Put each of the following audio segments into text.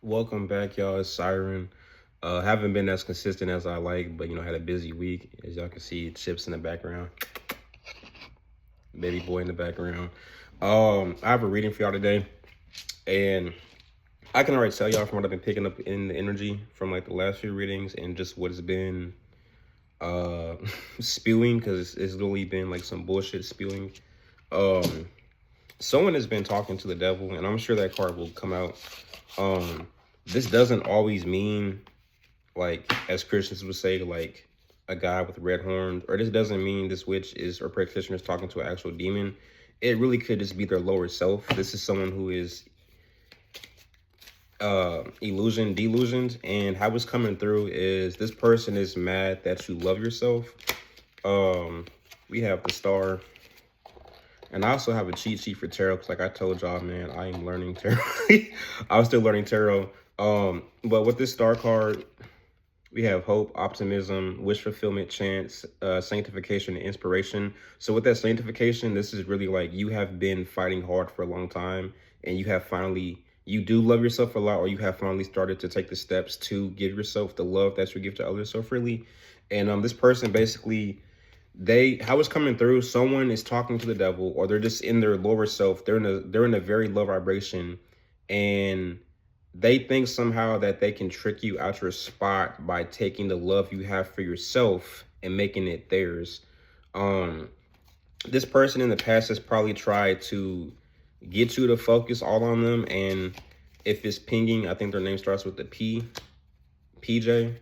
Welcome back, y'all. It's Siren. Haven't been as consistent as I like, but had a busy week. As y'all can see, Chips in the background, baby boy in the background. I have a reading for y'all today, and I can already tell y'all from what I've been picking up in the energy from like the last few readings and just what has been uh spewing because it's literally been like some bullshit spewing. Um, Someone has been talking to the devil, and I'm sure that card will come out. Um, this doesn't always mean like as Christians would say, like a guy with red horns, or this doesn't mean this witch is or practitioner is talking to an actual demon. It really could just be their lower self. This is someone who is delusioned, and how it's coming through is this person is mad that you love yourself. Um, we have the star, and I also have a cheat sheet for tarot because, like I told y'all, man, I am learning tarot. I'm still learning tarot. But with this star card, we have hope, optimism, wish fulfillment, chance, sanctification, and inspiration. So with that sanctification, this is really like you have been fighting hard for a long time, and you do love yourself a lot, or you have finally started to take the steps to give yourself the love that you give to others so freely. And this person basically, how it's coming through, someone is talking to the devil, or they're just in their lower self. They're in a very low vibration, and they think somehow that they can trick you out your spot by taking the love you have for yourself and making it theirs. Um, this person in the past has probably tried to get you to focus all on them, and if it's pinging, I think their name starts with the P, PJ.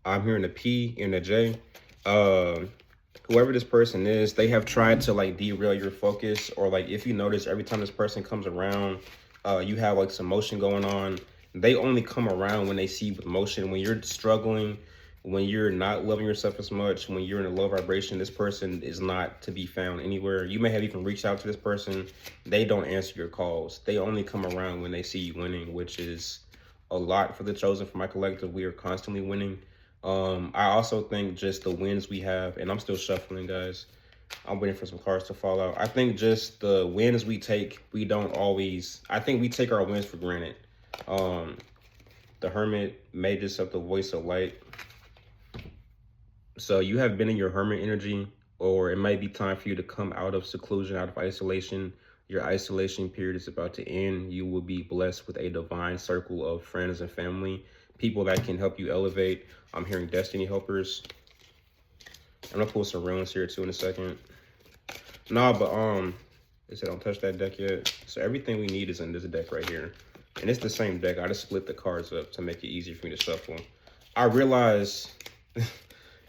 I'm hearing the P and the J. Uh, Whoever this person is, they have tried to like derail your focus, or like if you notice, every time this person comes around, you have like some motion going on. They only come around when they see you with motion. When you're struggling, when you're not loving yourself as much, when you're in a low vibration, this person is not to be found anywhere. You may have even reached out to this person. They don't answer your calls. They only come around when they see you winning, which is a lot for the chosen. For my collective, we are constantly winning. I also think just the wins we have, and I'm still shuffling, guys. I'm waiting for some cards to fall out. I think just the wins we take, we don't always. I think we take our wins for granted. Um, the Hermit, Magus of the Voice of Light. So you have been in your Hermit energy, or it might be time for you to come out of seclusion, out of isolation. Your isolation period is about to end. You will be blessed with a divine circle of friends and family, people that can help you elevate. I'm hearing destiny helpers. I'm gonna pull some runes here too in a second. Nah, but they said don't touch that deck yet. So everything we need is in this deck right here. And it's the same deck. I just split the cards up to make it easier for me to shuffle. I realize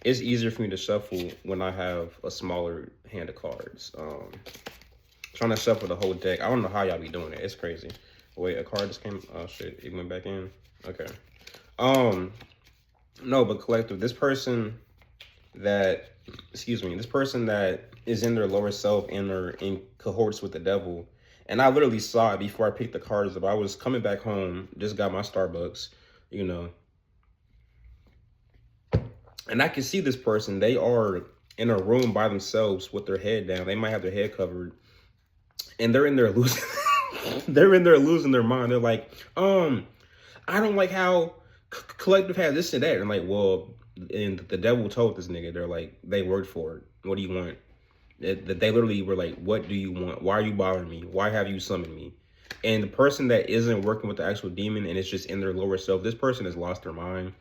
it's easier for me to shuffle when I have a smaller hand of cards. Trying to shuffle the whole deck. I don't know how y'all be doing it. It's crazy. Wait, a card just came. Oh shit, it went back in. Okay. No, but collective, this person that, excuse me, this person that is in their lower self and they're in cohorts with the devil. And I literally saw it before I picked the cards up. I was coming back home, just got my Starbucks, you know, and I can see this person. They are in a room by themselves with their head down. They might have their head covered, and they're in there losing. They're in there losing their mind. They're like, I don't like how collective has this and that. And I'm like, well, and the devil told this nigga, they're like, they worked for it. What do you want? They literally were like, what do you want? Why are you bothering me? Why have you summoned me? And the person that isn't working with the actual demon and it's just in their lower self, this person has lost their mind.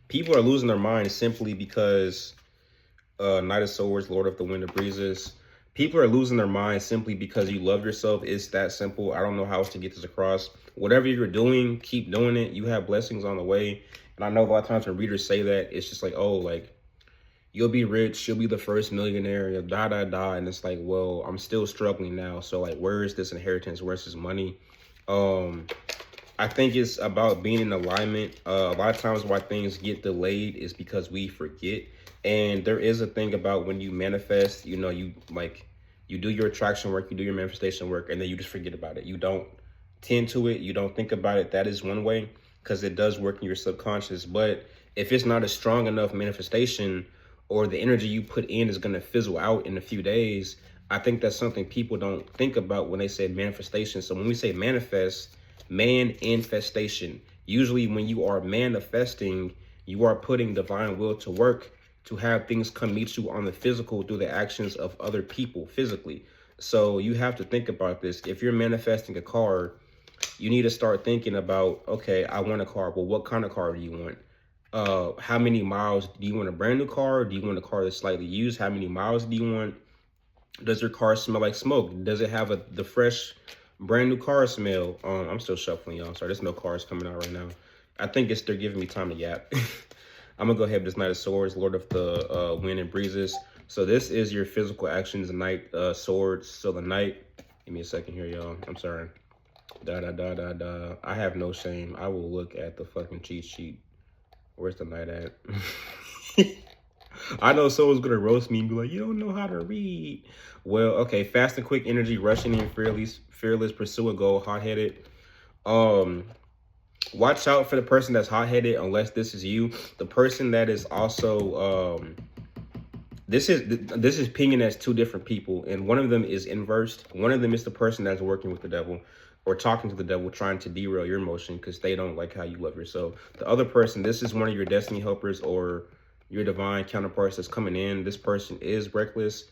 People are losing their mind simply because Knight of Swords, Lord of the Wind of Breezes. People are losing their mind simply because you love yourself. It's that simple. I don't know how else to get this across. Whatever you're doing, keep doing it. You have blessings on the way. And I know a lot of times when readers say that, it's just like, oh, like, you'll be rich, you'll be the first millionaire, da, da, da. And it's like, well, I'm still struggling now. So, like, where is this inheritance? Where's this money? I think it's about being in alignment. A lot of times why things get delayed is because we forget. And there is a thing about when you manifest, you know, you do your attraction work, you do your manifestation work, and then you just forget about it. You don't tend to it. You don't think about it. That is one way because it does work in your subconscious. But if it's not a strong enough manifestation, or the energy you put in is going to fizzle out in a few days, I think that's something people don't think about when they say manifestation. So when we say manifest, Man infestation. Usually when you are manifesting, you are putting divine will to work to have things come meet you on the physical through the actions of other people physically. So you have to think about this. If you're manifesting a car, you need to start thinking about, okay, I want a car. Well, what kind of car do you want? How many miles? Do you want a brand new car? Do you want a car that's slightly used? How many miles do you want? Does your car smell like smoke? Does it have the fresh brand new car smell? I'm still shuffling, y'all. Sorry, there's no cars coming out right now. I think they're giving me time to yap. I'm gonna go ahead with this Knight of Swords, Lord of the Wind and Breezes. So this is your physical actions, Knight Swords. So the Knight, give me a second here, y'all. I'm sorry. I have no shame. I will look at the fucking cheat sheet. Where's the Knight at? I know someone's gonna roast me and be like, you don't know how to read. Well, okay, fast and quick energy, rushing in, fearless, pursue a goal, hot-headed. Watch out for the person that's hot-headed unless this is you. The person that is also this is pinging as two different people, and one of them is inversed. One of them is the person that's working with the devil or talking to the devil, trying to derail your motion because they don't like how you love yourself. The other person, this is one of your destiny helpers or your divine counterparts that's coming in. This person is reckless.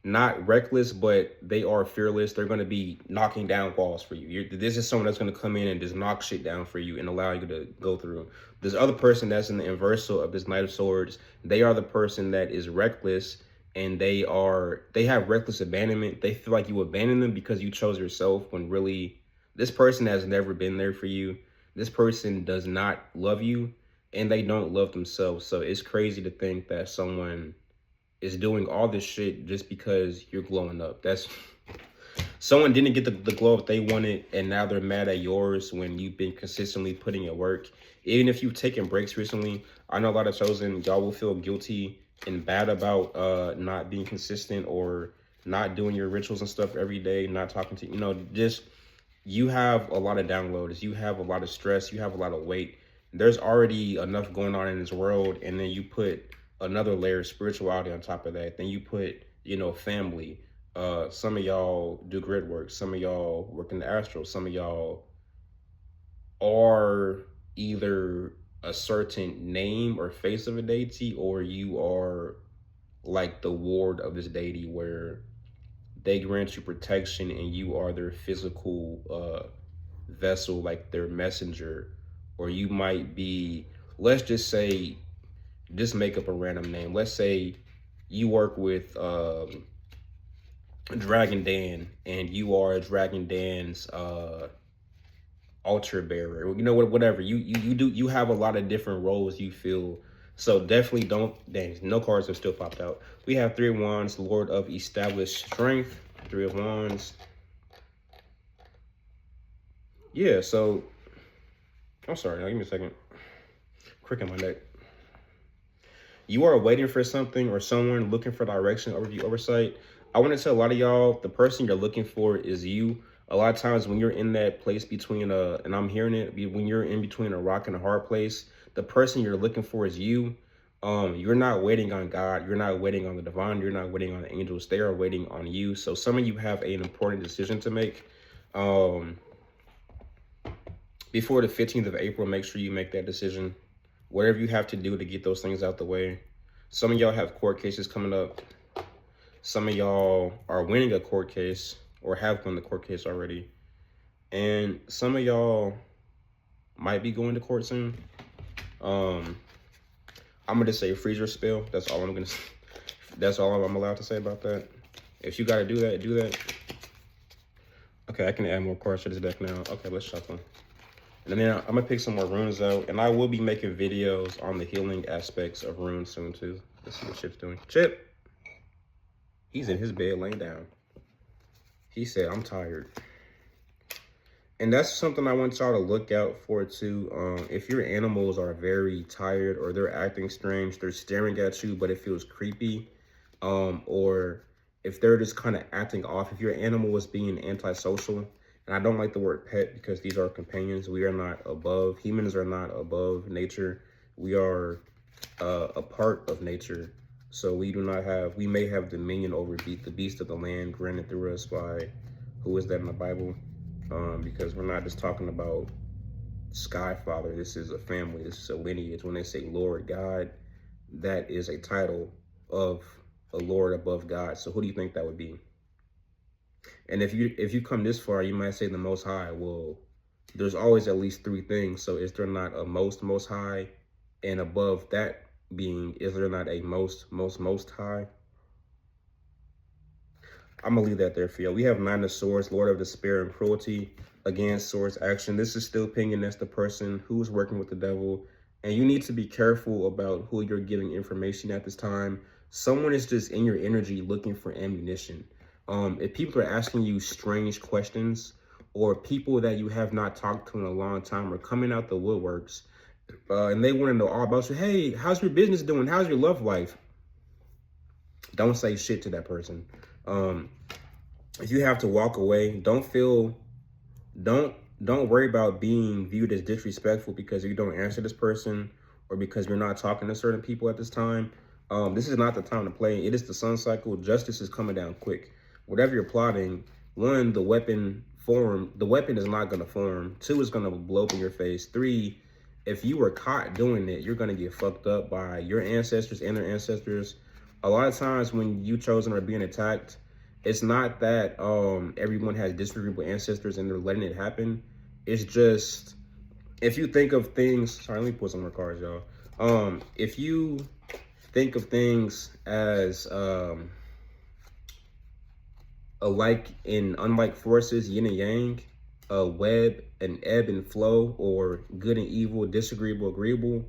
Not reckless, but they are fearless. They're going to be knocking down walls for you. This is someone that's going to come in and just knock shit down for you and allow you to go through. This other person that's in the inversal of this Knight of Swords, they are the person that is reckless, and they have reckless abandonment. They feel like you abandoned them because you chose yourself, when really this person has never been there for you. This person does not love you, and they don't love themselves. So it's crazy to think that someone is doing all this shit just because you're glowing up. That's someone didn't get the glow up they wanted, and now they're mad at yours when you've been consistently putting in work. Even if you've taken breaks recently, I know a lot of chosen, y'all will feel guilty and bad about not being consistent or not doing your rituals and stuff every day, not talking to, just you have a lot of downloads, you have a lot of stress, you have a lot of weight. There's already enough going on in this world, and then you put another layer of spirituality on top of that. Then you put, family. Some of y'all do grid work. Some of y'all work in the astral. Some of y'all are either a certain name or face of a deity, or you are like the ward of this deity where they grant you protection and you are their physical vessel, like their messenger. Or you might be, let's just say, just make up a random name. Let's say you work with Dragon Dan, and you are Dragon Dan's altar bearer. Whatever you do, you have a lot of different roles you feel. So definitely don't. Dang, no cards have still popped out. We have Three of Wands, Lord of Established Strength. Three of Wands. Yeah. So I'm sorry. Now give me a second. Crick in my neck. You are waiting for something or someone, looking for direction, overview, oversight. I want to tell a lot of y'all, the person you're looking for is you. A lot of times when you're in that place between and I'm hearing it, when you're in between a rock and a hard place, the person you're looking for is you. You're not waiting on God. You're not waiting on the divine. You're not waiting on the angels. They are waiting on you. So some of you have an important decision to make. Before the 15th of April, make sure you make that decision. Whatever you have to do to get those things out the way. Some of y'all have court cases coming up. Some of y'all are winning a court case or have won the court case already. And some of y'all might be going to court soon. I'm gonna just say freeze your spell. That's all I'm gonna say. That's all I'm allowed to say about that. If you gotta do that, do that. Okay, I can add more cards to this deck now. Okay, let's shuffle. And then I'm gonna pick some more runes out, and I will be making videos on the healing aspects of runes soon too. Let's see what Chip's doing. Chip, he's in his bed laying down. He said, I'm tired. And that's something I want y'all to look out for too. If your animals are very tired or they're acting strange, they're staring at you, but it feels creepy, or if they're just kind of acting off, if your animal is being antisocial. And I don't like the word pet because these are companions. We are not above. Humans are not above nature. We are a part of nature. So we may have dominion over the beast of the land granted through us by, who is that in the Bible? because we're not just talking about Sky Father. This is a family. This is a lineage. When they say Lord God, that is a title of a Lord above God. So who do you think that would be? And if you come this far, you might say the Most High. Well, there's always at least three things. So is there not a most high, and above that being, is there not a most high? I'm gonna leave that there for you. We have Nine of Swords, Lord of Despair and Cruelty. Again, Swords action. This is still pinging as the person who's working with the devil. And you need to be careful about who you're giving information at this time. Someone is just in your energy looking for ammunition. If people are asking you strange questions, or people that you have not talked to in a long time are coming out the woodworks, and they want to know all about you. Hey, how's your business doing? How's your love life? Don't say shit to that person. If you have to walk away, don't worry about being viewed as disrespectful because you don't answer this person, or because you're not talking to certain people at this time. This is not the time to play. It is the sun cycle. Justice is coming down quick. Whatever you're plotting, one, the weapon is not going to form. Two, is going to blow up in your face. Three, if you were caught doing it, you're going to get fucked up by your ancestors and their ancestors. A lot of times when you chosen are being attacked, it's not that everyone has disagreeable ancestors and they're letting it happen. It's just, if you think of things, sorry, let me put some more cards, y'all. If you think of things as alike in unlike forces, yin and yang, a web, an ebb and flow, or good and evil, disagreeable, agreeable.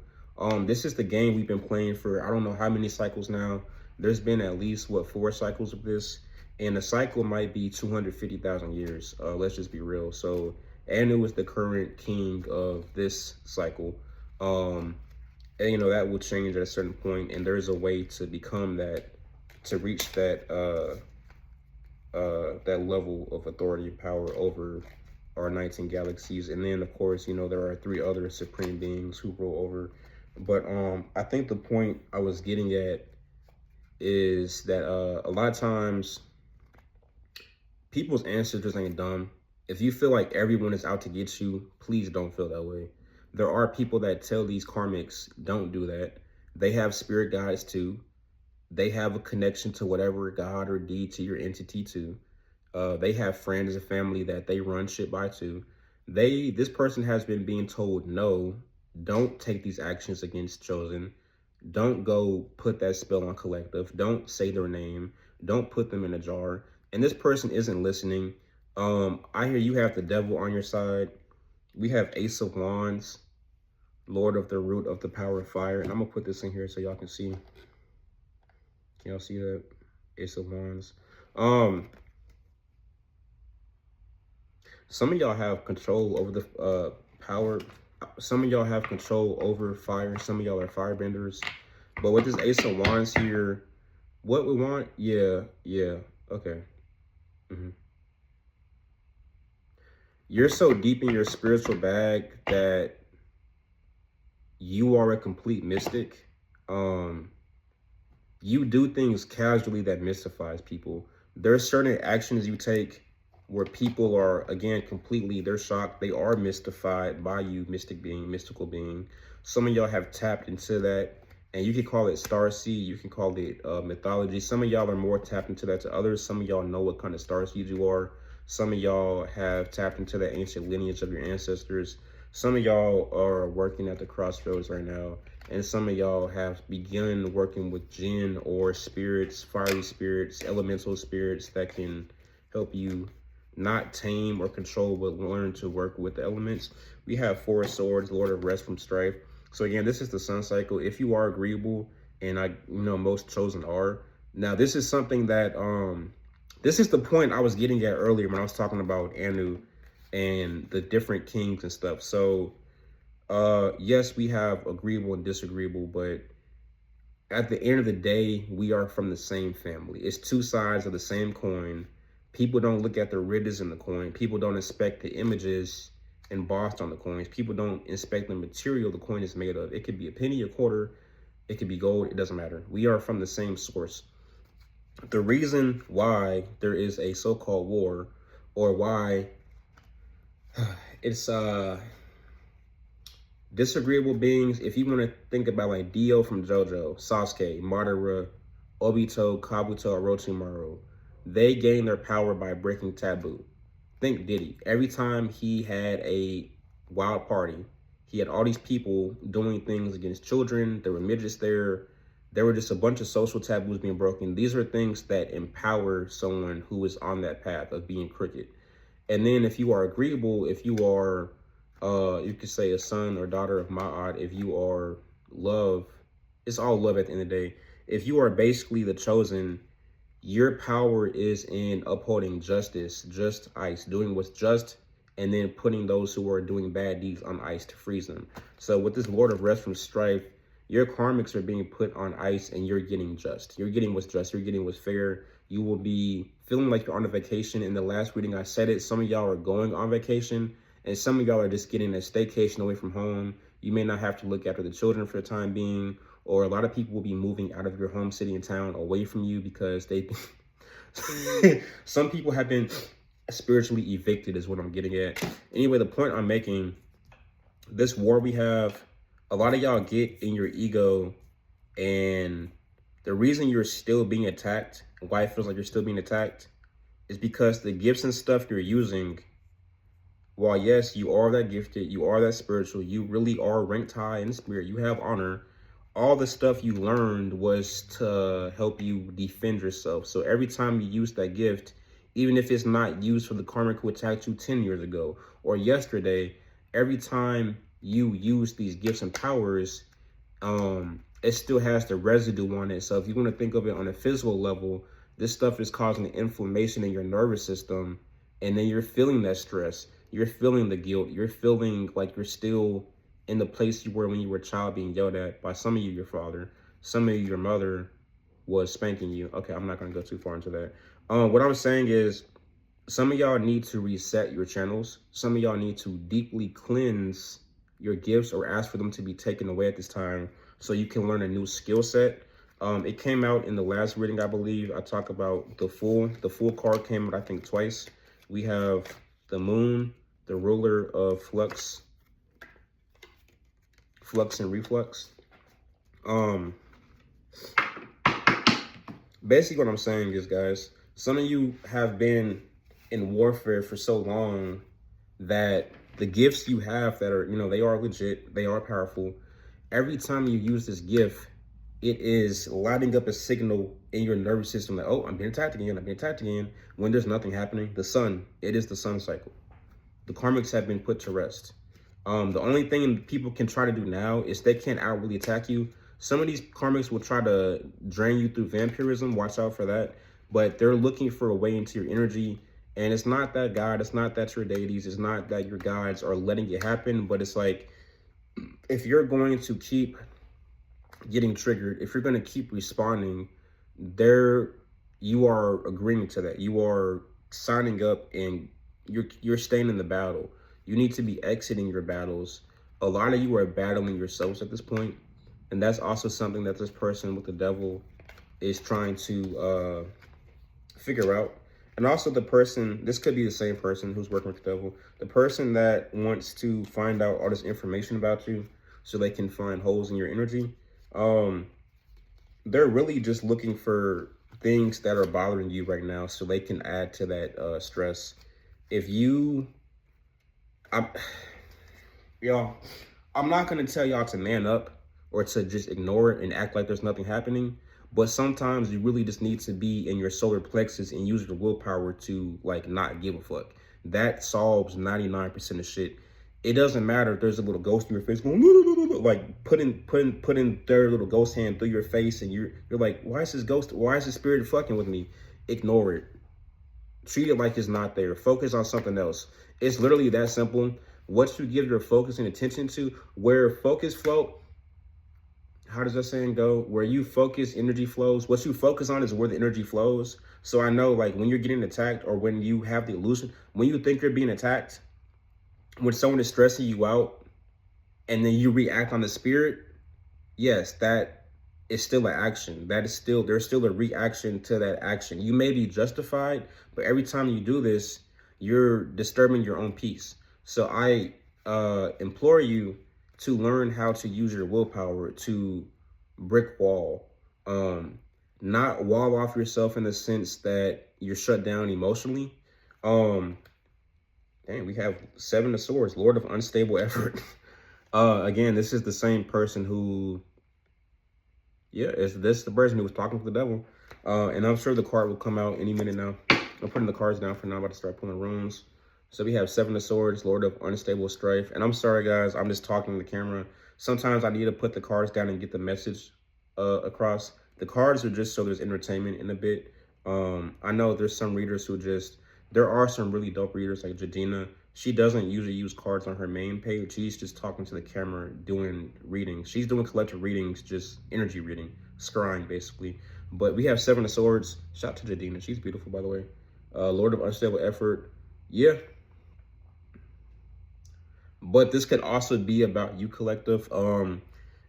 This is the game we've been playing for I don't know how many cycles now. There's been at least, 4 cycles of this, and the cycle might be 250,000 years. Let's just be real. So Anu is the current king of this cycle. And you know, that will change at a certain point, and there's a way to become that, to reach that that level of authority and power over our 19 galaxies. And then of course, you know, there are 3 other supreme beings who rule over. But I think the point I was getting at is that a lot of times people's ancestors ain't dumb. If you feel like everyone is out to get you, please don't feel that way. There are people that tell these karmics, don't do that. They have spirit guides too. They have a connection to whatever God or deity your entity to. They have friends and family that they run shit by too. This person has been being told, no, don't take these actions against Chosen. Don't go put that spell on Collective. Don't say their name. Don't put them in a jar. And this person isn't listening. I hear you have the devil on your side. We have Ace of Wands, Lord of the root of the power of fire. And I'm going to put this in here so y'all can see. Can y'all see that? Ace of Wands. Some of y'all have control over the power. Some of y'all have control over fire. Some of y'all are firebenders. But with this Ace of Wands here, what we want, yeah, okay. You're so deep in your spiritual bag that you are a complete mystic. You do things casually that mystifies people. There are certain actions you take where people are, again, completely, they're shocked. They are mystified by you, mystic being, mystical being. Some of y'all have tapped into that, and you can call it starseed, you can call it mythology. Some of y'all are more tapped into that to others. Some of y'all know what kind of starseed you are. Some of y'all have tapped into the ancient lineage of your ancestors. Some of y'all are working at the crossroads right now, and some of y'all have begun working with jinn or spirits, fiery spirits, elemental spirits that can help you not tame or control, but learn to work with the elements. We have 4 swords, Lord of rest from strife. So again, this is the sun cycle. If you are agreeable, and I know most chosen are. Now, this is something that, this is the point I was getting at earlier when I was talking about Anu and the different kings and stuff. So, yes, we have agreeable and disagreeable, but at the end of the day, we are from the same family. It's 2 sides of the same coin. People don't look at the ridges in the coin. People don't inspect the images embossed on the coins. People don't inspect the material the coin is made of. It could be a penny, a quarter, it could be gold, it doesn't matter. We are from the same source. The reason why there is a so-called war, or why It's disagreeable beings. If you want to think about like Dio from JoJo, Sasuke, Madara, Obito, Kabuto, Orochimaru, they gain their power by breaking taboo. Think Diddy. Every time he had a wild party, he had all these people doing things against children. There were midgets there. There were just a bunch of social taboos being broken. These are things that empower someone who is on that path of being crooked. And then if you are agreeable, if you are, you could say a son or daughter of Ma'at, if you are love, it's all love at the end of the day. If you are basically the chosen, your power is in upholding justice, just ice, doing what's just, and then putting those who are doing bad deeds on ice to freeze them. So with this Lord of Rest from Strife, your karmics are being put on ice and you're getting just. You're getting what's just. You're getting what's fair. You will be feeling like you're on a vacation. In the last reading, I said it. Some of y'all are going on vacation and some of y'all are just getting a staycation away from home. You may not have to look after the children for the time being, or a lot of people will be moving out of your home city and town away from you because they, some people have been spiritually evicted is what I'm getting at. Anyway, the point I'm making, this war we have, a lot of y'all get in your ego, and the reason you're still being attacked, why it feels like you're still being attacked, is because the gifts and stuff you're using, while yes, you are that gifted, you are that spiritual, you really are ranked high in the spirit, you have honor, all the stuff you learned was to help you defend yourself. So every time you use that gift, even if it's not used for the karmic who attacked you 10 years ago or yesterday, every time you use these gifts and powers, it still has the residue on it. So if you want to think of it on a physical level, this stuff is causing inflammation in your nervous system, and then you're feeling that stress. You're feeling the guilt. You're feeling like you're still in the place you were when you were a child, being yelled at by some of you, your father, some of you, your mother was spanking you. Okay, I'm not going to go too far into that. What I'm saying is, some of y'all need to reset your channels. Some of y'all need to deeply cleanse your gifts or ask for them to be taken away at this time so you can learn a new skill set. It came out in the last reading, I believe. I talk about the Fool. The Fool card came out, I think, twice. We have the Moon, the ruler of flux and reflux. Basically what I'm saying is, guys, some of you have been in warfare for so long that the gifts you have that are, you know, they are legit, they are powerful. Every time you use this gift, it is lighting up a signal in your nervous system that, oh, I'm being attacked again, I'm being attacked again, when there's nothing happening. The sun, it is the sun cycle. The karmics have been put to rest. The only thing people can try to do now is they can't outwardly attack you. Some of these karmics will try to drain you through vampirism. Watch out for that. But they're looking for a way into your energy. And it's not that God, it's not that your deities, it's not that your guides are letting it happen. But it's like, if you're going to keep getting triggered, if you're going to keep responding, you are agreeing to that. You are signing up and you're staying in the battle. You need to be exiting your battles. A lot of you are battling yourselves at this point. And that's also something that this person with the devil is trying to figure out. And also the person, this could be the same person who's working with the devil, the person that wants to find out all this information about you so they can find holes in your energy. They're really just looking for things that are bothering you right now so they can add to that stress. If you, y'all, I'm not going to tell y'all to man up or to just ignore it and act like there's nothing happening. But sometimes you really just need to be in your solar plexus and use your willpower to like not give a fuck. That solves 99% of shit. It doesn't matter if there's a little ghost in your face going, like putting their little ghost hand through your face and you're like, why is this spirit fucking with me? Ignore it. Treat it like it's not there. Focus on something else. It's literally that simple. What you give your focus and attention to, where focus flow, how does that saying go? Where you focus, energy flows. What you focus on is where the energy flows. So I know, like, when you're getting attacked or when you have the illusion, when you think you're being attacked, when someone is stressing you out and then you react on the spirit, yes, that is still an action. There's still a reaction to that action. You may be justified, but every time you do this, you're disturbing your own peace. So I implore you to learn how to use your willpower to brick wall. Not wall off yourself in the sense that you're shut down emotionally. Um, Dang, we have Seven of Swords, Lord of Unstable Effort. Again, this is the same person who, yeah, is this the person who was talking to the devil. And I'm sure the card will come out any minute now. I'm putting the cards down for now. I'm about to start pulling runes. So we have Seven of Swords, Lord of Unstable Strife. And I'm sorry, guys. I'm just talking to the camera. Sometimes I need to put the cards down and get the message across. The cards are just so there's entertainment in a bit. I know there's some readers who just, there are some really dope readers like Jadina. She doesn't usually use cards on her main page. She's just talking to the camera, doing readings. She's doing collective readings, just energy reading, scrying basically. But we have Seven of Swords. Shout out to Jadina. She's beautiful, by the way. Lord of Unstable Effort. Yeah. But this could also be about you, collective.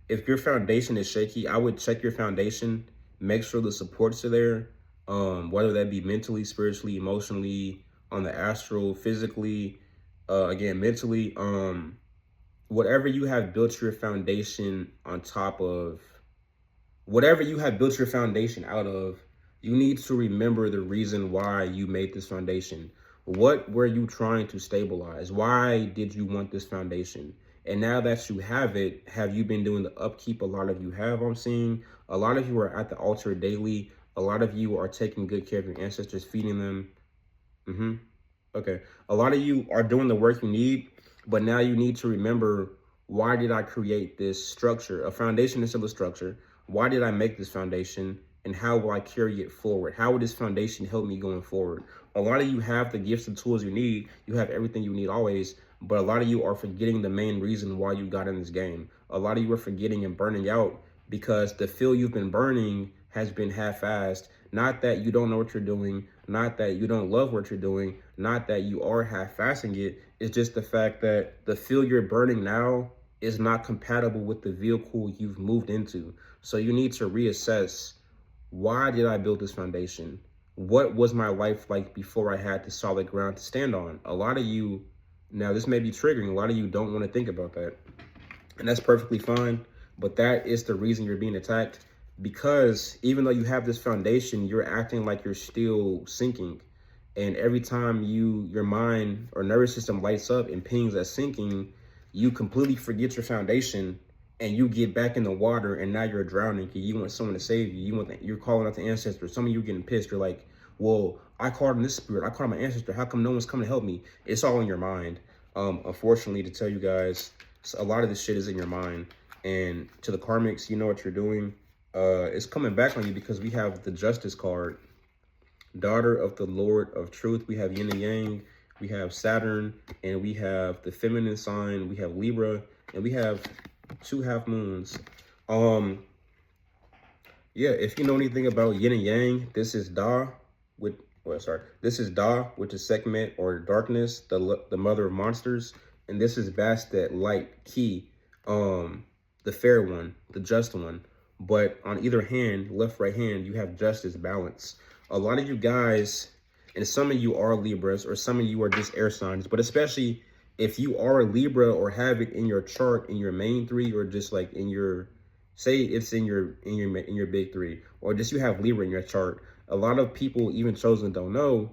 If your foundation is shaky, I would check your foundation. Make sure the supports are there. Whether that be mentally, spiritually, emotionally, on the astral, physically, again, mentally. Whatever you have built your foundation on top of, whatever you have built your foundation out of, you need to remember the reason why you made this foundation. What were you trying to stabilize? Why did you want this foundation? And now that you have it, have you been doing the upkeep? A lot of you have, I'm seeing. A lot of you are at the altar daily. A lot of you are taking good care of your ancestors, feeding them. Okay. A lot of you are doing the work you need, but now you need to remember, why did I create this structure? A foundation is still a structure. Why did I make this foundation? And how will I carry it forward? How will this foundation help me going forward? A lot of you have the gifts and tools you need. You have everything you need always, but a lot of you are forgetting the main reason why you got in this game. A lot of you are forgetting and burning out because the fuel you've been burning has been half-assed. Not that you don't know what you're doing, not that you don't love what you're doing, not that you are half-assing it. It's just the fact that the fuel you're burning now is not compatible with the vehicle you've moved into. So you need to reassess, why did I build this foundation? What was my life like before I had the solid ground to stand on? A lot of you, now this may be triggering, a lot of you don't want to think about that. And that's perfectly fine. But that is the reason you're being attacked. Because even though you have this foundation, you're acting like you're still sinking. And every time your mind or nervous system lights up and pings at sinking, you completely forget your foundation and you get back in the water, and now you're drowning because you want someone to save you. You're calling out the ancestors. Some of you are getting pissed. You're like, well, I called on this spirit. I called my ancestor. How come no one's coming to help me? It's all in your mind. Unfortunately, to tell you guys, a lot of this shit is in your mind. And to the karmics, you know what you're doing. It's coming back on you because we have the Justice card. Daughter of the Lord of Truth. We have Yin and Yang. We have Saturn. And we have the feminine sign. We have Libra. And we have 2 half moons. Yeah, if you know anything about Yin and Yang, this is Da with, this is Da, which is Sekhmet or darkness, the mother of monsters, and this is Bastet, light, Ki, the fair one, the just one. But on either hand, left, right hand, you have justice, balance. A lot of you guys, and some of you are Libras, or some of you are just air signs, but especially if you are a Libra or have it in your chart, in your main 3, or just like in your, say it's in your big 3, or just you have Libra in your chart, a lot of people, even chosen, don't know,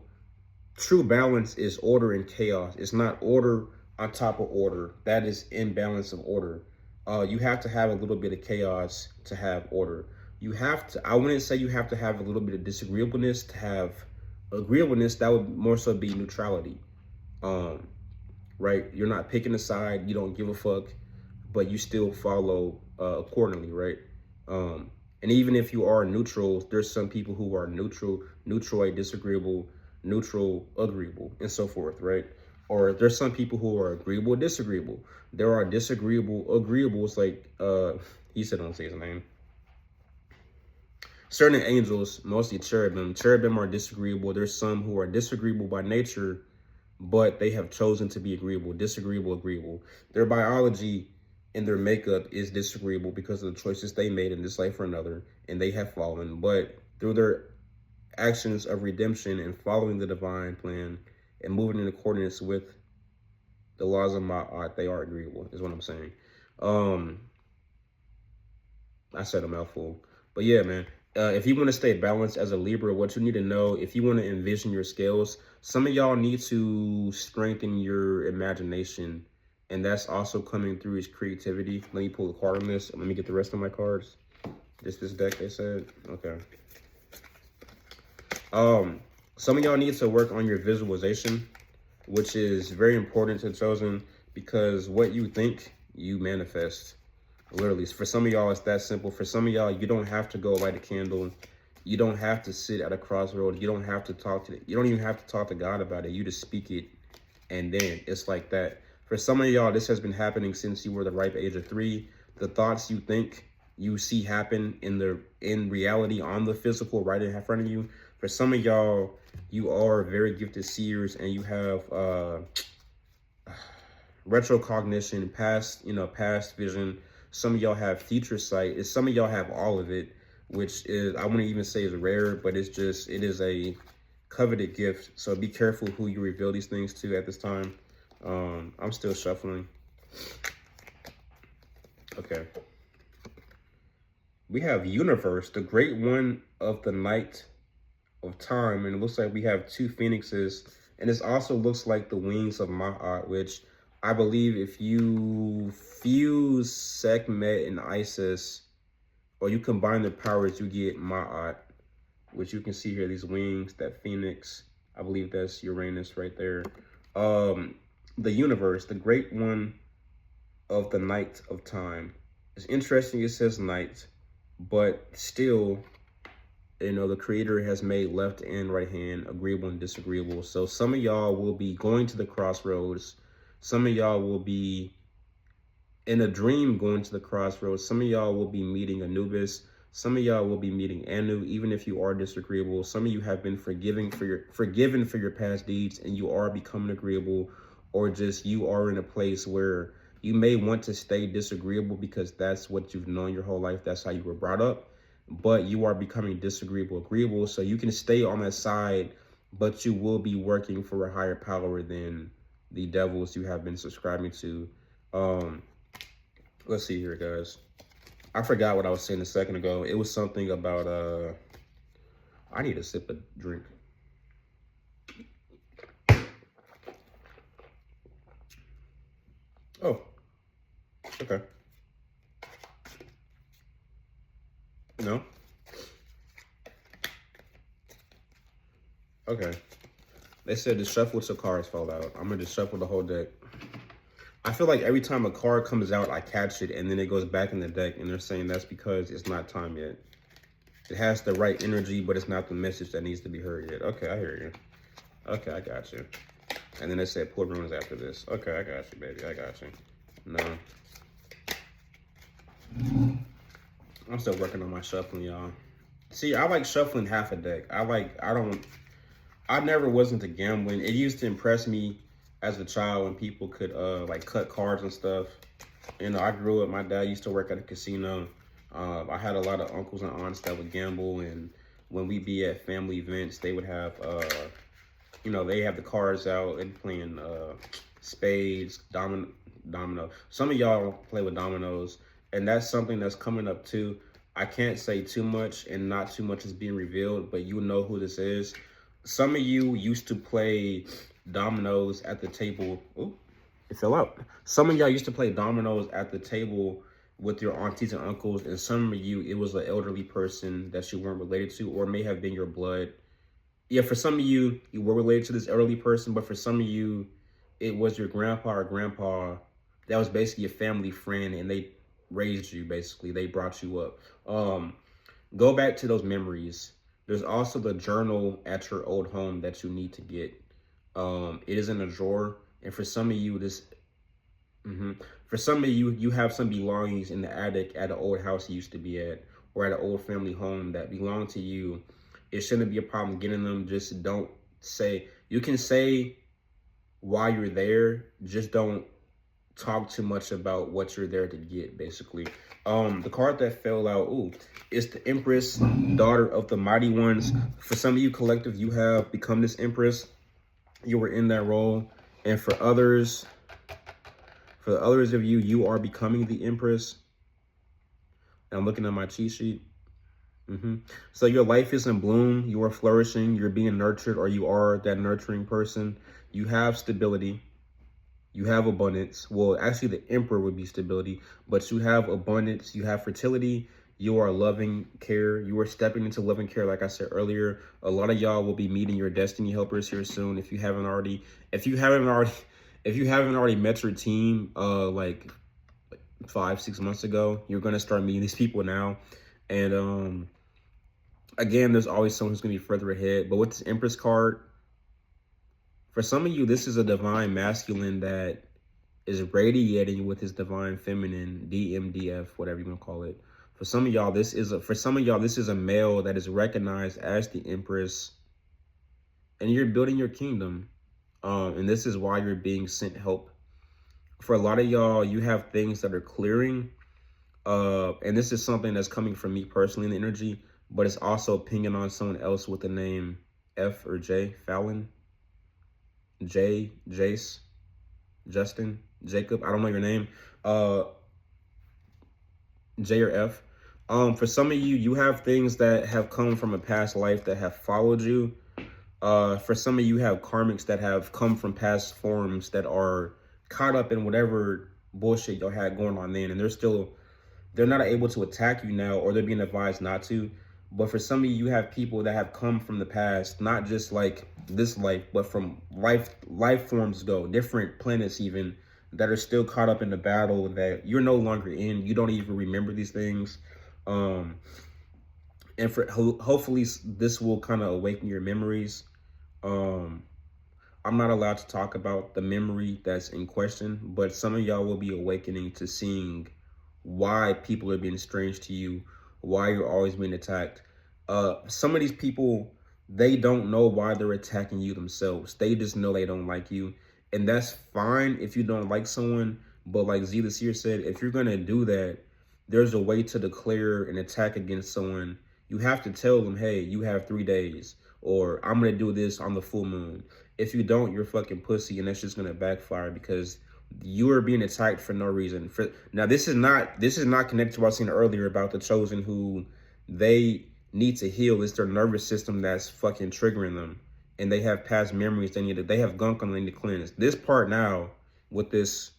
true balance is order and chaos. It's not order on top of order. That is imbalance of order. You have to have a little bit of chaos to have order. You have to, I wouldn't say you have to have a little bit of disagreeableness to have agreeableness. That would more so be neutrality. Right? You're not picking a side. You don't give a fuck, but you still follow accordingly, right? And even if you are neutral, there's some people who are neutral, disagreeable, neutral, agreeable, and so forth, right? Or there's some people who are agreeable, disagreeable. There are disagreeable, agreeables, like, he said, don't say his name. Certain angels, mostly cherubim. Cherubim are disagreeable. There's some who are disagreeable by nature, but they have chosen to be agreeable, disagreeable, agreeable. Their biology and their makeup is disagreeable because of the choices they made in this life or another, and they have fallen. But through their actions of redemption and following the divine plan and moving in accordance with The laws of Ma'at, they are agreeable, is what I'm saying. I said a mouthful. But yeah, man. If you want to stay balanced as a Libra, what you need to know, if you want to envision your scales, some of y'all need to strengthen your imagination. And that's also coming through his creativity. Let me pull the card on this. Let me get the rest of my cards. This deck, they said. Okay. Some of y'all need to work on your visualization, which is very important to Chosen, because what you think, you manifest. Literally, for some of y'all, it's that simple. For some of y'all, you don't have to go light a candle. You don't have to sit at a crossroad. You don't have to talk to, you don't even have to talk to God about it. You just speak it, and then it's like that. For some of y'all, this has been happening since you were the ripe age of 3. The thoughts you think you see happen in reality on the physical right in front of you. For some of y'all, you are very gifted seers, and you have retrocognition, past vision. Some of y'all have future sight. Some of y'all have all of it, which is, I wouldn't even say is rare, but it is a coveted gift. So be careful who you reveal these things to at this time. I'm still shuffling. Okay. We have Universe, the great one of the night of time. And it looks like we have 2 phoenixes. And this also looks like the wings of Ma'at, which I believe if you fuse Sekhmet and Isis, or you combine the powers, you get Ma'at, which you can see here, these wings, that phoenix. I believe that's Uranus right there. The Universe, the great one of the night of time. It's interesting, it says night, but still, the creator has made left and right hand agreeable and disagreeable. So some of y'all will be going to the crossroads. Some of y'all will be in a dream going to the crossroads. Some of y'all will be meeting Anubis. Some of y'all will be meeting Anu, even if you are disagreeable. Some of you have been forgiven for your past deeds, and you are becoming agreeable, or just you are in a place where you may want to stay disagreeable because that's what you've known your whole life. That's how you were brought up. But you are becoming disagreeable, agreeable. So you can stay on that side, but you will be working for a higher power than the devils you have been subscribing to. Let's see here, guys. I forgot what I was saying a second ago. It was something about, I need a sip of drink. Oh, okay. No? Okay. They said the shuffle till cards fall out. I'm going to just shuffle the whole deck. I feel like every time a card comes out, I catch it, and then it goes back in the deck, and they're saying that's because it's not time yet. It has the right energy, but it's not the message that needs to be heard yet. Okay, I hear you. Okay, I got you. And then they said pull runes after this. Okay, I got you, baby. I got you. No. I'm still working on my shuffling, y'all. See, I like shuffling half a deck. I never was into gambling. It used to impress me as a child when people could like cut cards and stuff. I grew up, my dad used to work at a casino. I had a lot of uncles and aunts that would gamble, and when we be at family events, they would have they have the cards out and playing spades, domino. Some of y'all play with dominoes, and that's something that's coming up too. I can't say too much, and not too much is being revealed, but you know who this is. Some of you used to play dominoes at the table. Oh, it fell out. Some of y'all used to play dominoes at the table with your aunties and uncles, and some of you, it was an elderly person that you weren't related to, or may have been your blood. Yeah, for some of you, you were related to this elderly person, but for some of you, it was your grandpa or grandpa that was basically a family friend, and they raised you, basically. They brought you up. Go back to those memories. There's also the journal at your old home that you need to get. It is in a drawer, and for some of you, for some of you, you have some belongings in the attic at an old house you used to be at, or at an old family home that belong to you. It shouldn't be a problem getting them. Just don't say. You can say why you're there. Just don't talk too much about what you're there to get, basically. The card that fell out, it's the Empress, daughter of the mighty ones. For some of you collective, you have become this Empress. You were in that role. And for others, For the others of you, you are becoming the Empress. And I'm looking at my cheat sheet. So your life is in bloom. You are flourishing. You're being nurtured, or you are that nurturing person. You have stability. You have abundance. Well, actually, the Emperor would be stability, but you have abundance. You have fertility. You are loving care. You are stepping into loving care. Like I said earlier, a lot of y'all will be meeting your destiny helpers here soon. If you haven't already, if you haven't already met your team, like 5-6 months ago, you're gonna start meeting these people now. And again, there's always someone who's gonna be further ahead. But with this Empress card, for some of you, this is a divine masculine that is radiating with his divine feminine, DMDF, whatever you want to call it. For some of y'all, this is a male that is recognized as the Empress, and you're building your kingdom. And this is why you're being sent help. For a lot of y'all, you have things that are clearing. And this is something that's coming from me personally in the energy, but it's also pinging on someone else with the name F or J, Fallon, J, Jace, Justin, Jacob. I don't know your name. J or F. For some of you, you have things that have come from a past life that have followed you. For some of you, have karmics that have come from past forms that are caught up in whatever bullshit y'all had going on then, and they're not able to attack you now, or they're being advised not to. But for some of you, you have people that have come from the past, not just like this life, but from life forms ago, different planets even, that are still caught up in the battle that you're no longer in. You don't even remember these things. And for hopefully this will kind of awaken your memories. I'm not allowed to talk about the memory that's in question, but some of y'all will be awakening to seeing why people are being strange to you, why you're always being attacked. Some of these people, they don't know why they're attacking you themselves. They just know they don't like you. And that's fine if you don't like someone. But like Z the Seer said, if you're going to do that, there's a way to declare an attack against someone. You have to tell them, hey, you have 3 days, or I'm going to do this on the full moon. If you don't, you're fucking pussy, and that's just going to backfire because you are being attacked for no reason. Now, this is not connected to what I was saying earlier about the chosen, who they need to heal. It's their nervous system that's fucking triggering them, and they have past memories they have gunk on, they need to cleanse. This part now with this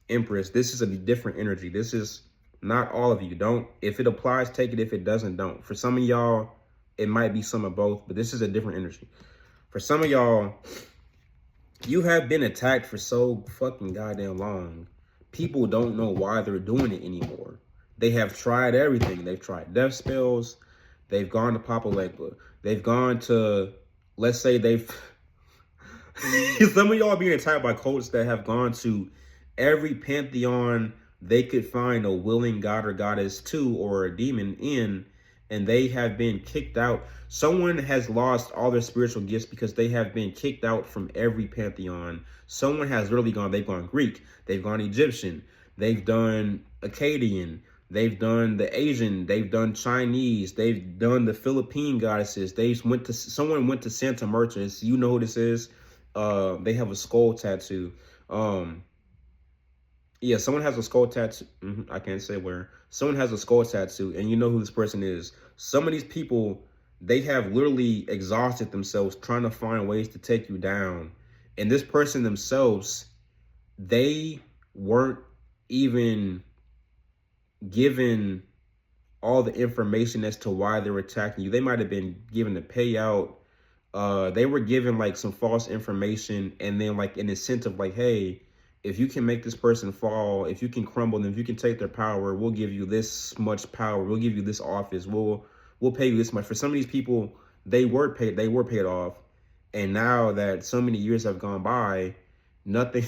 Empress, this is a different energy. This is not all of you. Don't, if it applies, take it. If it doesn't, don't. For some of y'all, it might be some of both, but this is a different energy. For some of y'all, you have been attacked for so fucking goddamn long. People don't know why they're doing it anymore. They have tried everything. They've tried death spells. They've gone to Papa Legba. They've gone to, let's say some of y'all are being attacked by cults that have gone to every pantheon they could find a willing god or goddess to, or a demon in, and they have been kicked out. Someone has lost all their spiritual gifts because they have been kicked out from every pantheon. Someone has literally they've gone Greek, they've gone Egyptian, they've done Akkadian, they've done the Asian, they've done Chinese, they've done the Philippine goddesses. Someone went to Santa Merchants. You know who this is. They have a skull tattoo. Yeah, someone has a skull tattoo. I can't say where. Someone has a skull tattoo, and you know who this person is. Some of these people, they have literally exhausted themselves trying to find ways to take you down. And this person themselves, they weren't even given all the information as to why they were attacking you. They might have been given a payout. They were given like some false information, and then like an incentive, like, hey, if you can make this person fall, if you can crumble them, if you can take their power, we'll give you this much power. We'll give you this office. We'll pay you this much. For some of these people, they were paid off. And now that so many years have gone by, nothing,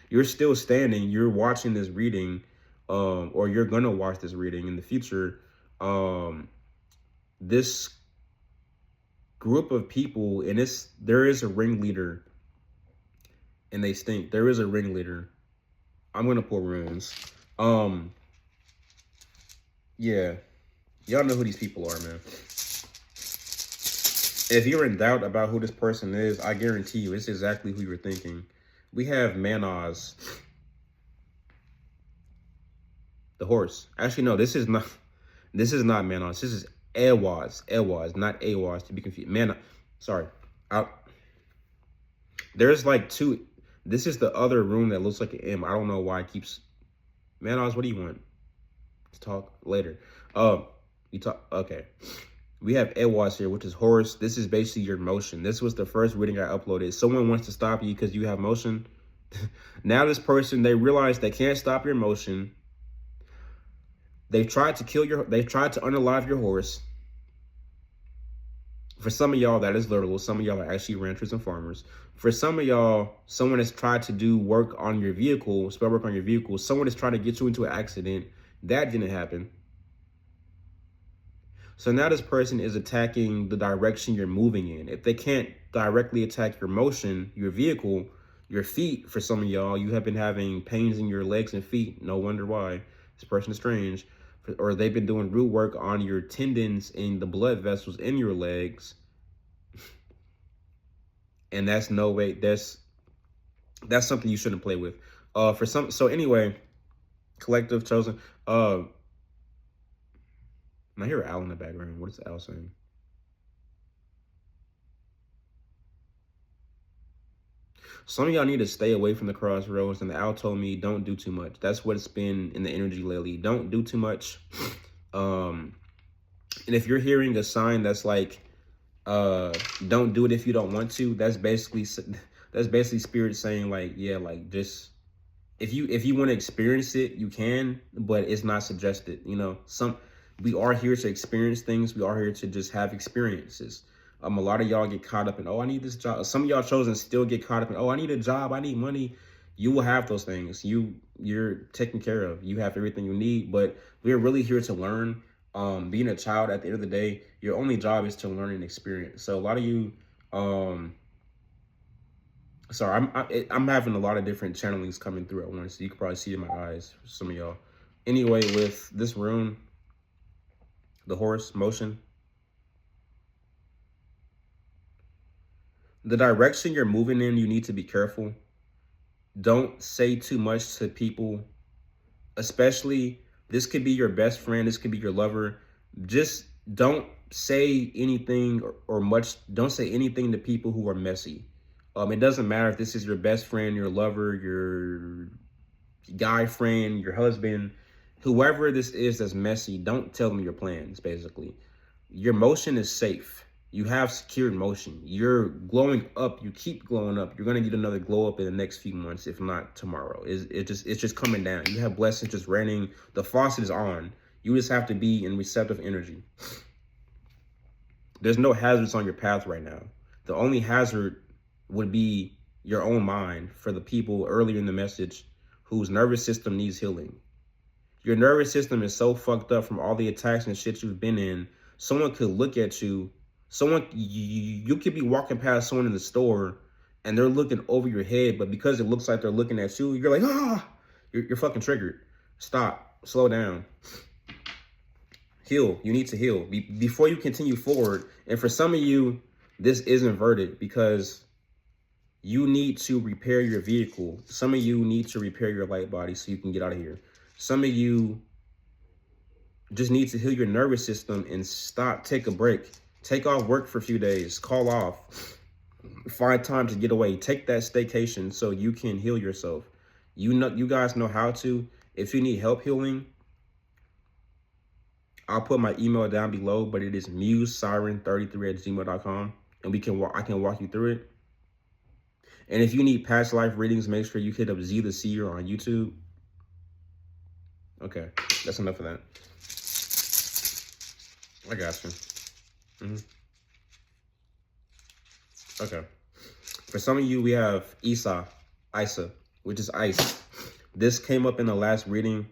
you're still standing, you're watching this reading, or you're gonna watch this reading in the future. This group of people, and there is a ringleader, and they stink. There is a ringleader. I'm gonna pull runes. Yeah, y'all know who these people are, man. If you're in doubt about who this person is, I guarantee you it's exactly who you're thinking. We have Manos. The horse. Actually, no, this is not. This is not Manos. This is Ehwaz. Ehwaz, not Ahwaz, to be confused. Man, sorry. I, there's like two. This is the other room that looks like an M. I don't know why it keeps. Manos, what do you want? Let's talk later. You talk. Okay. We have Ehwaz here, which is horse. This is basically your motion. This was the first reading I uploaded. Someone wants to stop you because you have motion. Now this person, they realize they can't stop your motion. They've tried to kill your, they've tried to unalive your horse. For some of y'all, that is literal. Some of y'all are actually ranchers and farmers. For some of y'all, someone has tried to do work on your vehicle, spell work on your vehicle. Someone is trying to get you into an accident. That didn't happen. So now this person is attacking the direction you're moving in. If they can't directly attack your motion, your vehicle, your feet, for some of y'all, you have been having pains in your legs and feet. No wonder why. This person is strange. Or they've been doing root work on your tendons and the blood vessels in your legs. And that's no way, that's something you shouldn't play with. For some, so anyway, collective chosen. I hear Al in the background. What is Al saying? Some of y'all need to stay away from the crossroads, and the Al told me don't do too much. That's what it's been in the energy lately. Don't do too much. And if you're hearing a sign that's like, don't do it if you don't want to, that's basically spirit saying like, yeah, like just if you want to experience it, you can, but it's not suggested. You know, we are here to experience things. We are here to just have experiences. A lot of y'all get caught up in, oh, I need this job. Some of y'all chosen still get caught up in, oh, I need a job, I need money. You will have those things. You're taken care of. You have everything you need. But we're really here to learn. Being a child, at the end of the day, your only job is to learn and experience. So a lot of you, sorry, I'm having a lot of different channelings coming through at once. So you can probably see it in my eyes, some of y'all. Anyway, with this rune, the horse, motion. The direction you're moving in, you need to be careful. Don't say too much to people, especially, this could be your best friend, this could be your lover. Just don't say anything or much, don't say anything to people who are messy. It doesn't matter if this is your best friend, your lover, your guy friend, your husband, whoever this is that's messy, don't tell them your plans, basically. Your motion is safe. You have secured motion. You're glowing up. You keep glowing up. You're gonna get another glow up in the next few months, if not tomorrow. It's just coming down. You have blessings just raining. The faucet is on. You just have to be in receptive energy. There's no hazards on your path right now. The only hazard would be your own mind for the people earlier in the message whose nervous system needs healing. Your nervous system is so fucked up from all the attacks and shit you've been in. Someone could look at you. You could be walking past someone in the store and they're looking over your head, but because it looks like they're looking at you, you're like, ah, you're fucking triggered. Stop, slow down. Heal, you need to heal before you continue forward. And for some of you, this is inverted because you need to repair your vehicle. Some of you need to repair your light body so you can get out of here. Some of you just need to heal your nervous system and stop, take a break. Take off work for a few days, call off, find time to get away, take that staycation so you can heal yourself. You guys know how to. If you need help healing, I'll put my email down below, but it is musesiren33@gmail.com, and I can walk you through it. And if you need past life readings, make sure you hit up Z the Seer on YouTube. Okay, that's enough of that. I got you. Okay. For some of you, we have Isa, which is ice. This came up in the last reading,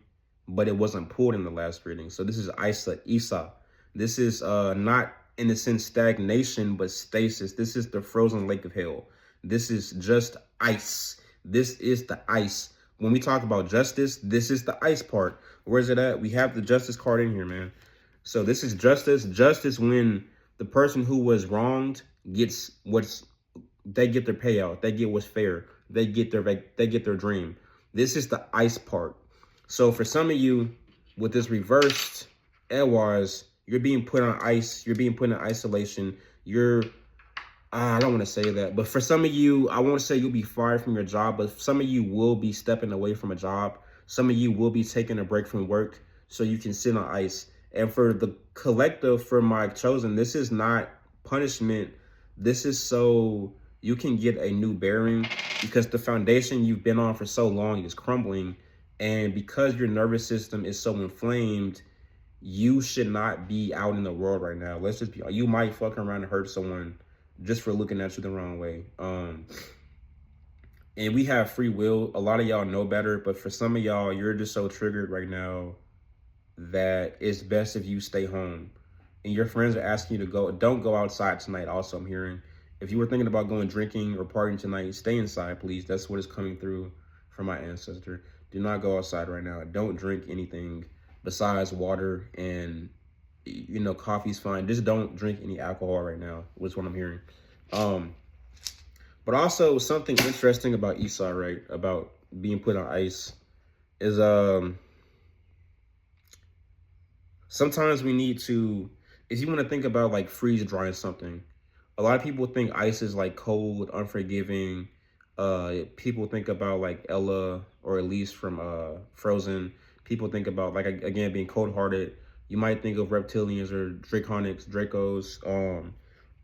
but it wasn't pulled in the last reading. So this is Isa. This is not in a sense stagnation, but stasis. This is the frozen lake of hell. This is just ice. This is the ice. When we talk about justice, this is the ice part. Where's it at? We have the justice card in here, man. So this is justice. Justice when the person who was wronged gets they get their payout. They get what's fair. They get their dream. This is the ice part. So for some of you, with this reversed Edwards, you're being put on ice. You're being put in isolation. I don't want to say that, but for some of you, I won't say you'll be fired from your job, but some of you will be stepping away from a job. Some of you will be taking a break from work so you can sit on ice. And for the collective, for my chosen, this is not punishment. This is so you can get a new bearing, because the foundation you've been on for so long is crumbling. And because your nervous system is so inflamed, you should not be out in the world right now. Let's just be, you might fuck around and hurt someone just for looking at you the wrong way. And we have free will. A lot of y'all know better, but for some of y'all, you're just so triggered right now that it's best if you stay home. And your friends are asking you to go. Don't go outside tonight. Also, I'm hearing, if you were thinking about going drinking or partying tonight, stay inside, please. That's what is coming through from my ancestor. Do not go outside right now. Don't drink anything besides water, and you know, coffee's fine. Just don't drink any alcohol right now, was what I'm hearing. But also something interesting about Esau, right, about being put on ice, is sometimes we need to, if you want to think about like freeze drying something, a lot of people think ice is like cold, unforgiving. People think about like Ella or Elise from Frozen. People think about, like, again, being cold-hearted. You might think of reptilians or Dracos.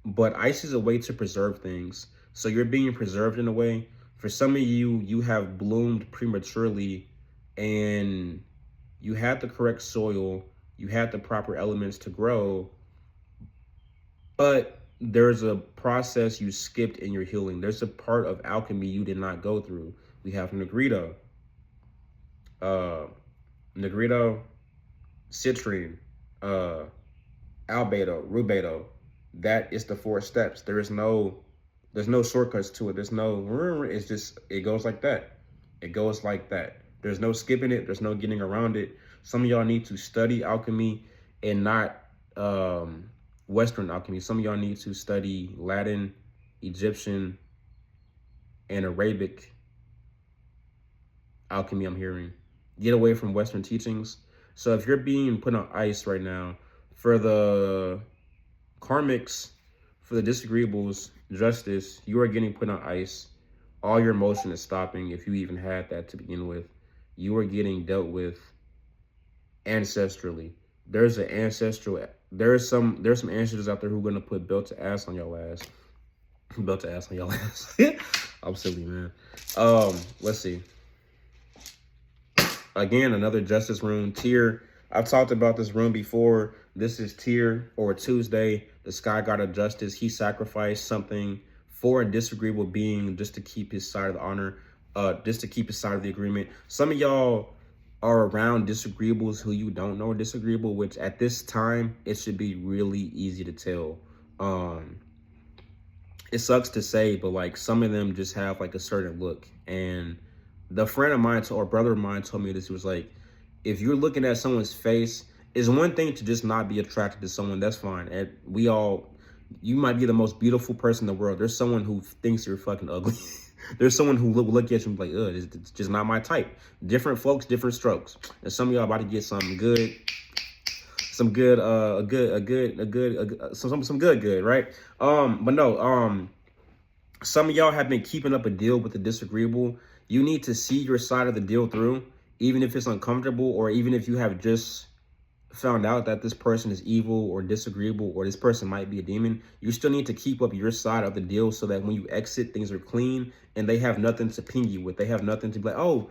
But ice is a way to preserve things. So you're being preserved in a way. For some of you, you have bloomed prematurely, and you had the correct soil. You had the proper elements to grow. But there's a process you skipped in your healing. There's a part of alchemy you did not go through. We have Negrito. Negrito, citrine, albedo, rubedo. That is the 4 steps. There's no shortcuts to it. There's no, it's just, it goes like that. It goes like that. There's no skipping it. There's no getting around it. Some of y'all need to study alchemy and not Western alchemy. Some of y'all need to study Latin, Egyptian, and Arabic alchemy, I'm hearing. Get away from Western teachings. So if you're being put on ice right now, for the karmics, for the disagreeables, justice, you are getting put on ice. All your motion is stopping, if you even had that to begin with. You are getting dealt with ancestrally. There's some ancestors out there who are gonna put belt to ass on your ass. Belt to ass on your ass. I'm silly, man. Let's see. Again, another justice room. Tyr. I've talked about this room before. This is Tyr, or Tuesday, the sky god of justice. He sacrificed something for a disagreeable being just to keep his side of the honor, just to keep his side of the agreement. Some of y'all are around disagreeables who you don't know are disagreeable, which at this time, it should be really easy to tell. It sucks to say, but like some of them just have like a certain look. And the friend of mine or brother of mine told me this. He was like, if you're looking at someone's face, it's one thing to just not be attracted to someone. That's fine. And you might be the most beautiful person in the world. There's someone who thinks you're fucking ugly. There's someone who look at you and be like, it's just not my type. Different folks, different strokes. And some of y'all about to get some good, right? But no, some of y'all have been keeping up a deal with the disagreeable. You need to see your side of the deal through, even if it's uncomfortable, or even if you have just found out that this person is evil or disagreeable, or this person might be a demon. You still need to keep up your side of the deal so that when you exit, things are clean and they have nothing to ping you with. They have nothing to be like, oh,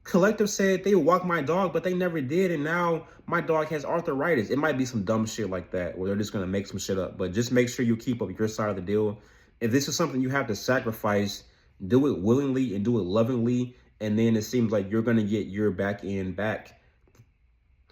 collective said they would walk my dog, but they never did, and now my dog has arthritis. It might be some dumb shit like that, where they're just gonna make some shit up. But just make sure you keep up your side of the deal. If this is something you have to sacrifice, do it willingly and do it lovingly, and then it seems like you're gonna get your back end back.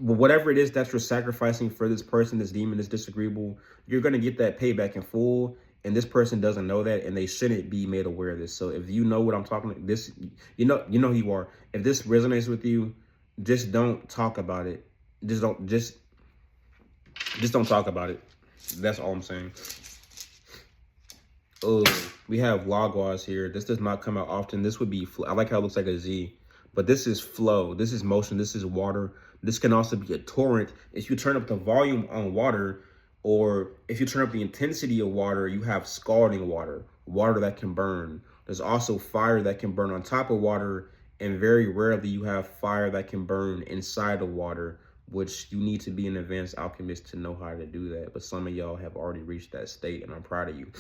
But whatever it is that you're sacrificing for this person, this demon, this disagreeable, you're gonna get that payback in full. And this person doesn't know that, and they shouldn't be made aware of this. So if you know what I'm talking about, this, you know who you are. If this resonates with you, just don't talk about it. Just don't talk about it. That's all I'm saying. Oh, we have Lagwas here. This does not come out often. This would be, I like how it looks like a Z, but this is flow. This is motion. This is water. This can also be a torrent. If you turn up the volume on water, or if you turn up the intensity of water, you have scalding water, water that can burn. There's also fire that can burn on top of water, and very rarely you have fire that can burn inside of water, which you need to be an advanced alchemist to know how to do that. But some of y'all have already reached that state, and I'm proud of you.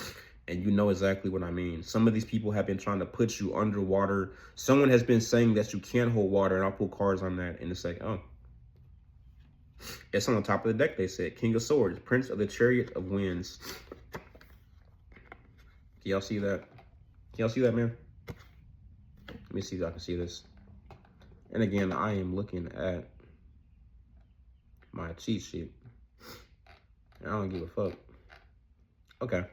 And you know exactly what I mean. Some of these people have been trying to put you underwater. Someone has been saying that you can't hold water, and I'll pull cards on that in a second. Oh, it's on the top of the deck, they said. King of Swords, Prince of the Chariot of Winds. Can y'all see that? Can y'all see that, man? Let me see if I can see this. And again, I am looking at my cheat sheet. I don't give a fuck. Okay.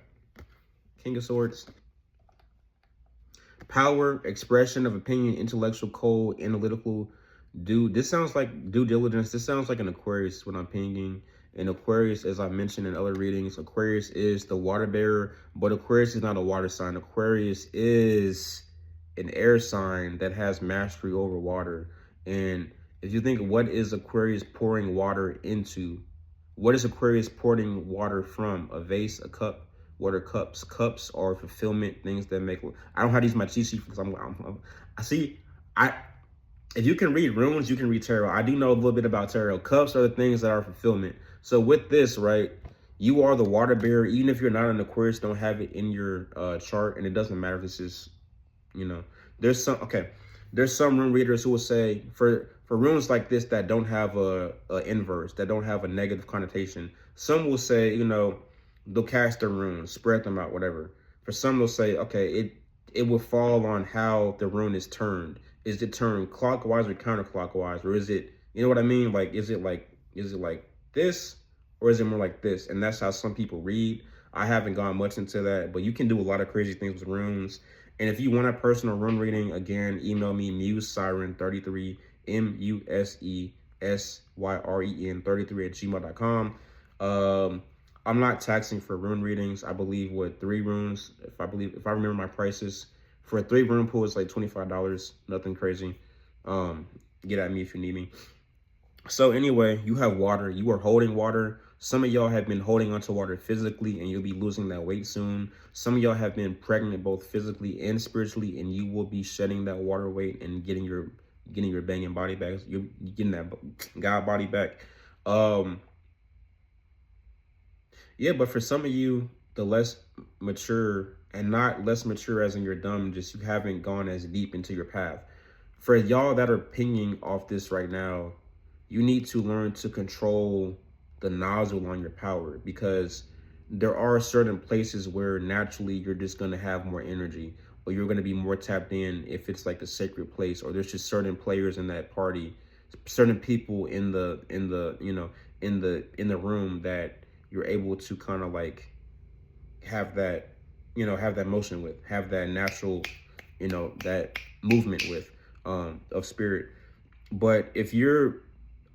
King of Swords. Power, expression of opinion, intellectual code, analytical. This sounds like due diligence. This sounds like an Aquarius when I'm pinging. And Aquarius, as I mentioned in other readings, Aquarius is the water bearer, but Aquarius is not a water sign. Aquarius is an air sign that has mastery over water. And if you think, what is Aquarius pouring water into? What is Aquarius pouring water from? A vase, a cup? What are cups? Cups are fulfillment, things that make. I don't have these my cheat sheet because if you can read runes, you can read tarot. I do know a little bit about tarot. Cups are the things that are fulfillment. So with this, right, you are the water bearer. Even if you're not an Aquarius, don't have it in your chart, and it doesn't matter if this is, you know, there's some rune readers who will say for runes like this that don't have a inverse, that don't have a negative connotation. Some will say, you know, they'll cast their runes, spread them out, whatever. For some, they'll say, okay, it will fall on how the rune is turned. Is it turned clockwise or counterclockwise? Or is it, you know what I mean? Like, is it like this, or is it more like this? And that's how some people read. I haven't gone much into that, but you can do a lot of crazy things with runes. And if you want a personal rune reading, again, email me MuseSyren33, MuseSyren33 I'm not taxing for rune readings. I believe with 3 runes, if I remember my prices, for a 3 rune pool, it's like $25, nothing crazy. Get at me if you need me. So anyway, you have water, you are holding water. Some of y'all have been holding onto water physically, and you'll be losing that weight soon. Some of y'all have been pregnant both physically and spiritually, and you will be shedding that water weight and getting your banging body back. You're getting that God body back. Yeah, but for some of you, the less mature, and not less mature as in you're dumb, just you haven't gone as deep into your path. For y'all that are pinging off this right now, you need to learn to control the nozzle on your power, because there are certain places where naturally you're just going to have more energy, or you're going to be more tapped in if it's like a sacred place, or there's just certain players in that party, certain people in the room that you're able to kind of like have that, have that motion with, have that natural, that movement with, of spirit. But if you're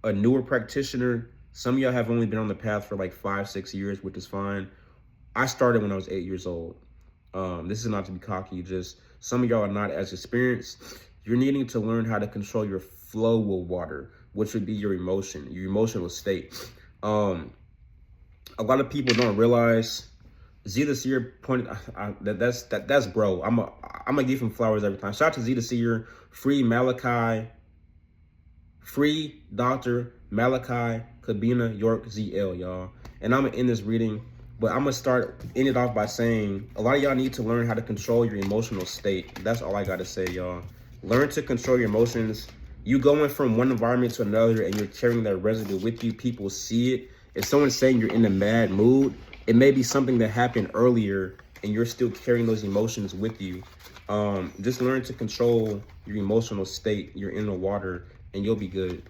a newer practitioner, some of y'all have only been on the path for like 5-6 years, which is fine. I started when I was 8 years old. This is not to be cocky, just some of y'all are not as experienced. You're needing to learn how to control your flow with water, which would be your emotional state. A lot of people don't realize Z the Seer pointed that's bro. I'm gonna give him flowers every time. Shout out to Z the Seer, free Malachi, free Dr. Malachi Kabina York ZL, y'all. And I'm gonna end this reading, but I'm gonna end it off by saying a lot of y'all need to learn how to control your emotional state. That's all I gotta say, y'all. Learn to control your emotions. You going from one environment to another and you're carrying that residue with you. People see it. If someone's saying you're in a mad mood, it may be something that happened earlier and you're still carrying those emotions with you. Just learn to control your emotional state, your inner water, and you'll be good.